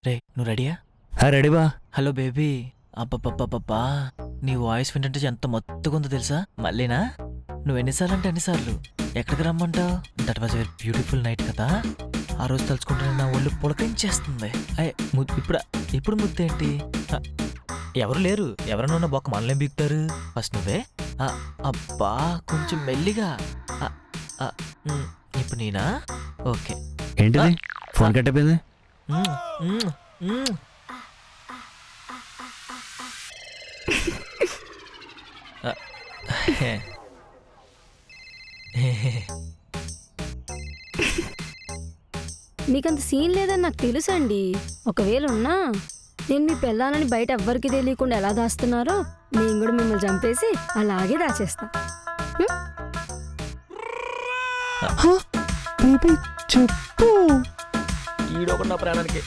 రే నువ్వు రెడీయా? రెడీ బా. Hello baby. అబ్బబ్బబ్బబ్బా, నీ వాయిస్ వింటుంటే ఎంత మొత్తుకుందో తెలుసా? మళ్ళీనా? నువ్వు ఎన్నిసార్లు అంటే ఎన్నిసార్లు ఎక్కడికి రమ్మంటావు? That was very beautiful night కదా. ఆ రోజు తలుచుకుంటే నా ఒళ్ళు పులకరించేస్తుంది. ఇప్పుడు ముద్దేంటి? ఎవరు లేరు, ఎవరైనా ఉన్న బొక్క మనలేం బీక్తారు. ఫస్ట్ నువ్వే. అబ్బా కొంచెం మెల్లిగా. ఇప్పుడు నేనా? ఓకే. ఏంటిది ఫోన్ కట్ అయిపోయింది? మీకంత సీన్ లేదని నాకు తెలుసండి. ఒకవేళ ఉన్నా నేను మీ పెళ్ళానని బయట ఎవ్వరికి తెలియకుండా ఎలా దాస్తున్నారో నేను కూడా మిమ్మల్ని చంపేసి అలాగే దాచేస్తా. చెప్పు. ఈడొక నా ప్రాణానికి